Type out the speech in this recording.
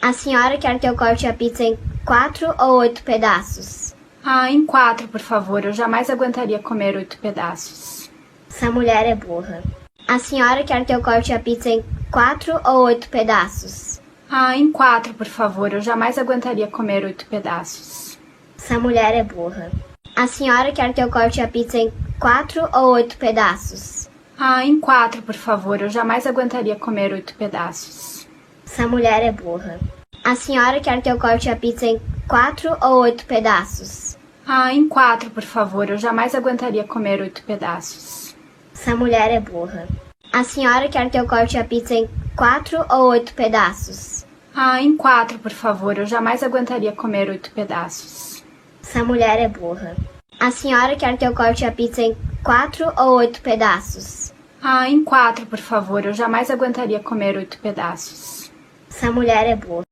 A senhora quer que eu corte a pizza em 4 ou 8 pedaços? Em 4, por favor. Eu jamais aguentaria comer 8 pedaços. Essa mulher é burra. A senhora quer que eu corte a pizza em 4 ou 8 pedaços? Em 4, por favor. Eu jamais aguentaria comer 8 pedaços. Essa mulher é burra. A senhora quer que eu corte a pizza em 4 ou 8 pedaços? Em 4, por favor. Eu jamais aguentaria comer 8 pedaços. Essa mulher é burra. A senhora quer que eu corte a pizza em 4 ou 8 pedaços? Em 4, por favor. Eu jamais aguentaria comer 8 pedaços. Essa mulher é burra. A senhora quer que eu corte a pizza em 4 ou 8 pedaços? Em 4, por favor. Eu jamais aguentaria comer 8 pedaços. Essa mulher é burra. A senhora quer que eu corte a pizza em 4 ou 8 pedaços? Em 4, por favor. Eu jamais aguentaria comer 8 pedaços. Essa mulher é burra.